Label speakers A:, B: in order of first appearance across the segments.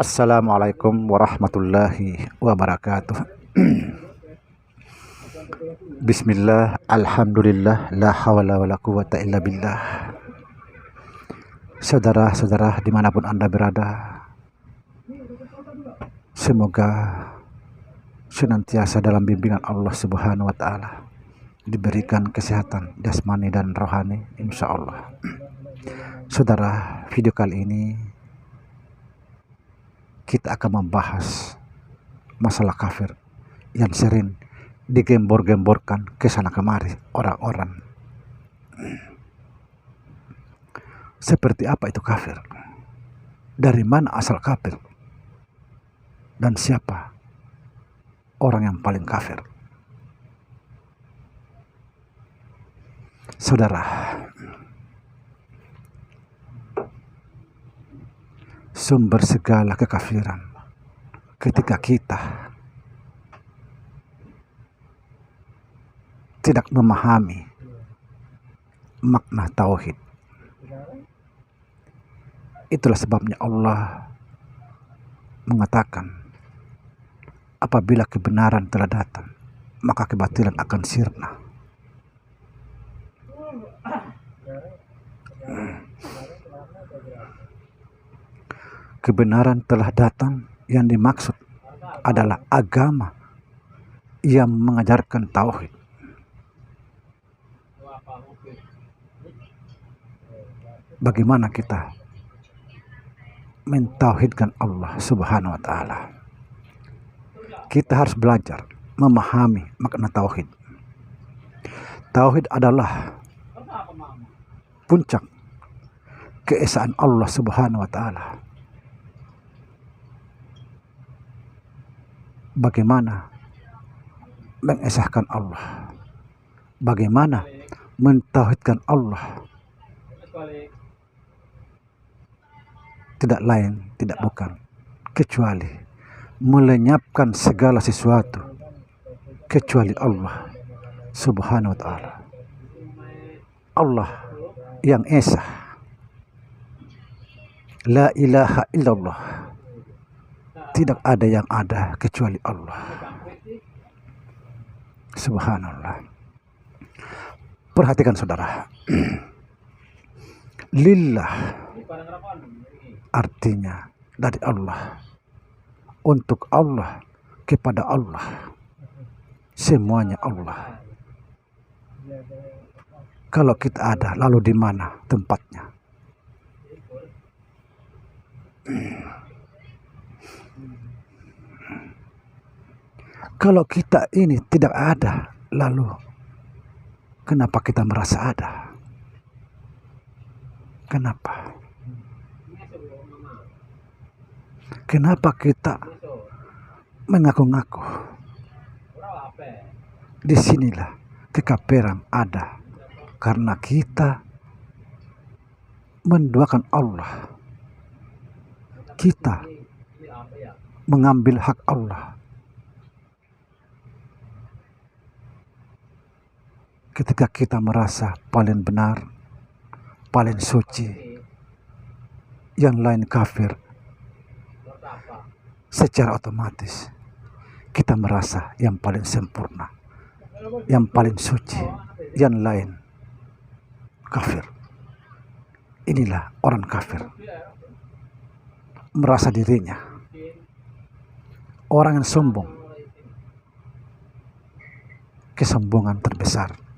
A: Assalamualaikum warahmatullahi wabarakatuh. Bismillah, alhamdulillah, la hawla wala quwata illa billah. Saudara-saudara dimanapun Anda berada, semoga senantiasa dalam bimbingan Allah Subhanahu wa Ta'ala, diberikan kesehatan jasmani dan rohani, insya Allah. Saudara, video kali ini kita akan membahas masalah kafir yang sering digembor-gemborkan ke sana kemari orang-orang. Seperti apa itu kafir? Dari mana asal kafir? Dan siapa orang yang paling kafir? Saudara, sumber segala kekafiran ketika kita tidak memahami makna tauhid. Itulah sebabnya Allah mengatakan, apabila kebenaran telah datang, maka kebatilan akan sirna. Kebenaran telah datang, yang dimaksud adalah agama yang mengajarkan tauhid. Bagaimana kita mentauhidkan Allah Subhanahu wa Ta'ala? Kita harus belajar memahami makna tauhid. Tauhid adalah puncak keesaan Allah Subhanahu wa Ta'ala. Bagaimana mengesahkan Allah, bagaimana mentauhidkan Allah, tidak lain, tidak bukan, kecuali melenyapkan segala sesuatu kecuali Allah Subhanahu wa Ta'ala. Allah yang esa, la ilaha illallah, tidak ada yang ada kecuali Allah. Subhanallah. Perhatikan saudara. Lillah artinya dari Allah, untuk Allah, kepada Allah, semuanya Allah. Kalau kita ada, lalu di mana tempatnya? Kalau kita ini tidak ada, lalu kenapa kita merasa ada? Kenapa? Kenapa kita mengaku-ngaku? Disinilah kekafiran ada, karena kita menduakan Allah. Kita mengambil hak Allah. Ketika kita merasa paling benar, paling suci, yang lain kafir, secara otomatis kita merasa yang paling sempurna, yang paling suci, yang lain kafir. Inilah orang kafir, merasa dirinya orang yang sombong. Kesombongan terbesar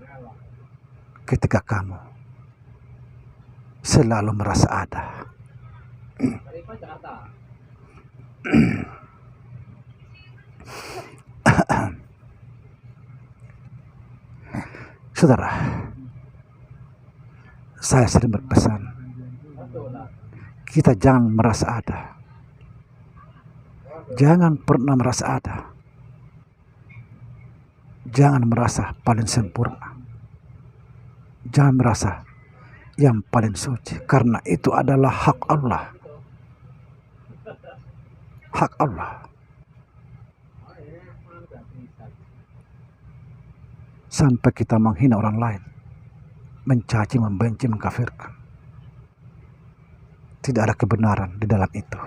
A: ketika kamu selalu merasa ada. Saudara, saya sering berpesan, kita jangan merasa ada. Jangan pernah merasa ada. Jangan merasa paling sempurna. Jangan merasa yang paling suci, karena itu adalah hak Allah. Hak Allah. Sampai kita menghina orang lain, mencaci, membenci, mengkafirkan. tidak ada kebenaran di dalam itu.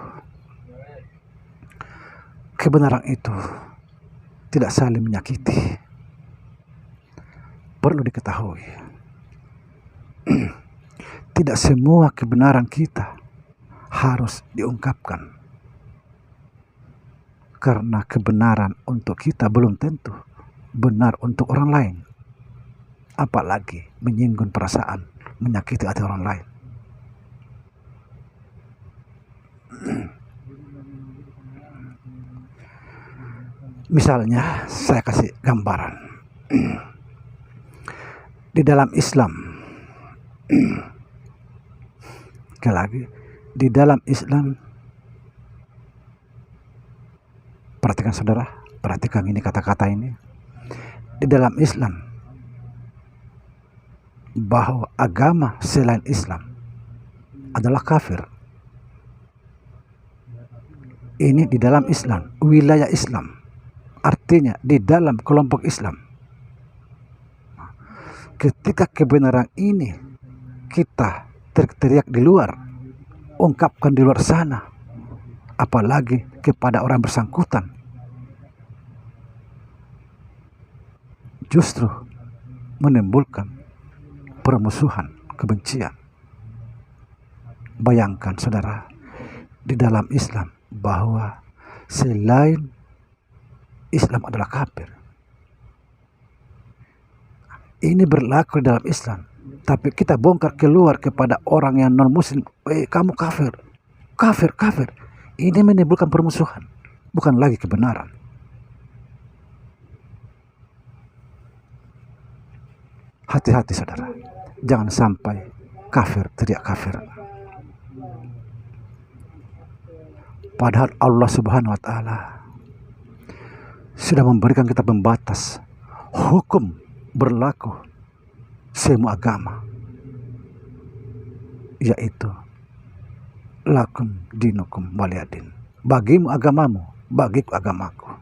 A: Kebenaran itu tidak saling menyakiti. Perlu diketahui, tidak semua kebenaran kita harus diungkapkan, karena kebenaran untuk kita belum tentu benar untuk orang lain, apalagi menyinggung perasaan, menyakiti hati orang lain. Misalnya saya kasih gambaran. Di dalam Islam, sekali lagi, di dalam Islam, perhatikan saudara, perhatikan ini kata-kata ini. Di dalam Islam, bahwa agama selain Islam adalah kafir. Ini di dalam Islam, wilayah Islam, artinya di dalam kelompok Islam. Ketika kebenaran ini kita teriak di luar, ungkapkan di luar sana, apalagi kepada orang bersangkutan, justru menimbulkan permusuhan, kebencian. Bayangkan saudara, di dalam Islam bahwa selain Islam adalah kafir. Ini berlaku dalam Islam, tapi kita bongkar keluar kepada orang yang non muslim, kamu kafir, kafir, kafir. Ini menimbulkan permusuhan, bukan lagi kebenaran. Hati-hati saudara, jangan sampai kafir teriak kafir. Padahal Allah Subhanahu wa Ta'ala sudah memberikan kita pembatas hukum berlaku semua agama, yaitu lakum dinukum waliyadin. Bagimu agamamu, bagiku agamaku.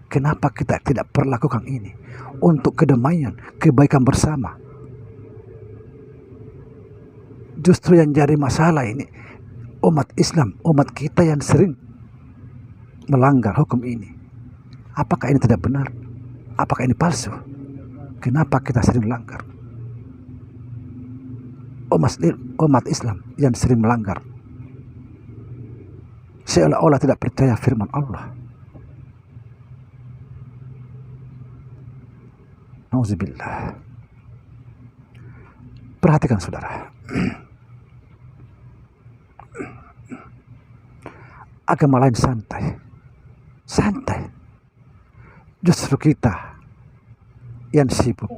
A: Kenapa kita tidak perlakukan ini untuk kedamaian, kebaikan bersama? Justru yang jadi masalah ini umat Islam, umat kita yang sering melanggar hukum ini. Apakah ini tidak benar? Apakah ini palsu? Kenapa kita sering melanggar? Umat Islam yang sering melanggar, seolah-olah tidak percaya firman Allah. Nauzubillah. Perhatikan saudara, agama lain santai, santai. Justru kita yang sibuk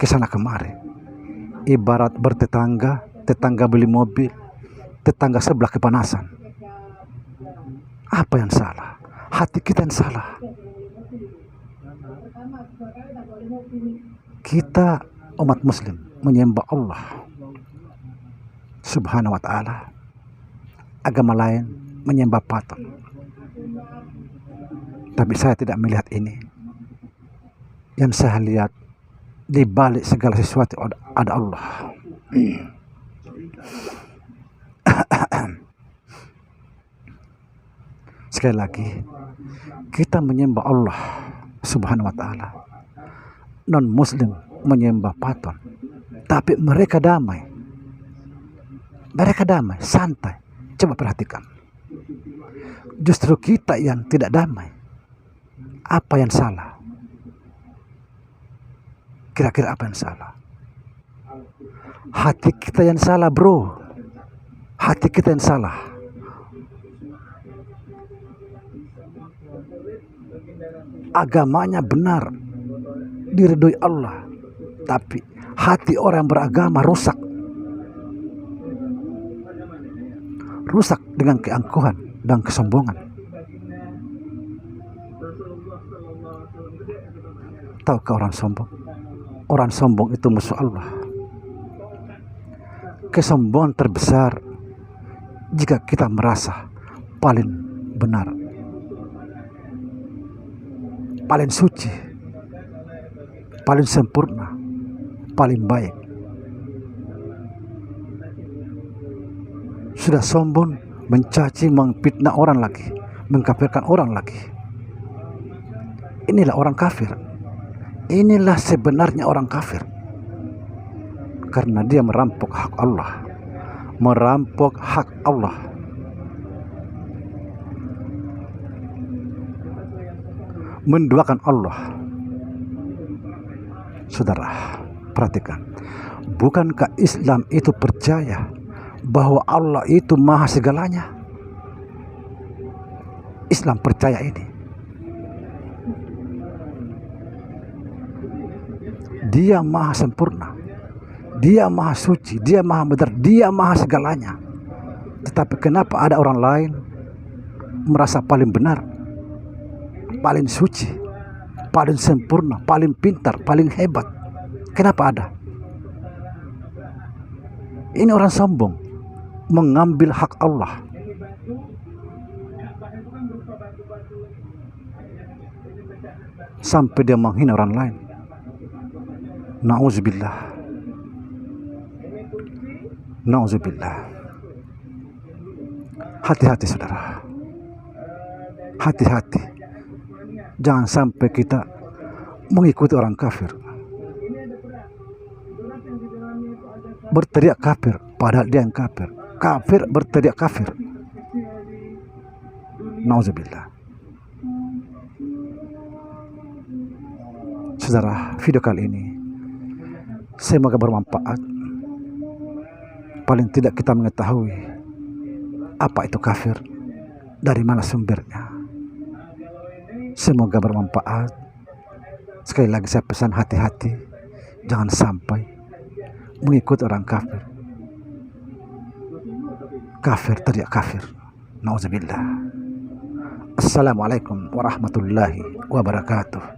A: kesana kemari, ibarat bertetangga, tetangga beli mobil, tetangga sebelah kepanasan. Apa yang salah? Hati kita yang salah. Kita umat muslim menyembah Allah Subhanahu wa Ta'ala. Agama lain menyembah patung. Tapi saya tidak melihat ini. Yang saya lihat, di balik segala sesuatu ada Allah. Sekali lagi, kita menyembah Allah Subhanahu wa Ta'ala. Non muslim menyembah patung, tapi mereka damai. Mereka damai, santai. Coba perhatikan. Justru kita yang tidak damai. Apa yang salah? Kira-kira apa yang salah? Hati kita yang salah, bro. Hati kita yang salah. Agamanya benar, diridhoi Allah, tapi hati orang beragama rusak. Rusak dengan keangkuhan dan kesombongan. Tahukah orang sombong? Orang sombong itu musuh Allah. Kesombongan terbesar jika kita merasa paling benar, paling suci, paling sempurna, paling baik. sudah sombong, mencaci, memfitnah orang lagi, mengkafirkan orang lagi. Inilah orang kafir. Inilah sebenarnya orang kafir. Karena dia merampok hak Allah. Merampok hak Allah. Menduakan Allah. Saudara, perhatikan. Bukankah Islam itu percaya bahwa Allah itu maha segalanya? Islam percaya ini. Dia maha sempurna, dia maha suci, dia maha benar, dia maha segalanya. Tetapi kenapa ada orang lain merasa paling benar, paling suci, paling sempurna, paling pintar, paling hebat? Kenapa ada? Ini orang sombong, mengambil hak Allah. Sampai dia menghina orang lain. Na'udzubillah. Na'udzubillah. Hati-hati saudara. Hati-hati. Jangan sampai kita mengikuti orang kafir. Berteriak kafir padahal dia yang kafir. Kafir berteriak kafir. Na'udzubillah. Saudara, video kali ini semoga bermanfaat. Paling tidak kita mengetahui apa itu kafir, dari mana sumbernya. Semoga bermanfaat. Sekali lagi saya pesan hati-hati. Jangan sampai mengikut orang kafir. Kafir teriak kafir. Nauzubillah. Assalamualaikum warahmatullahi wabarakatuh.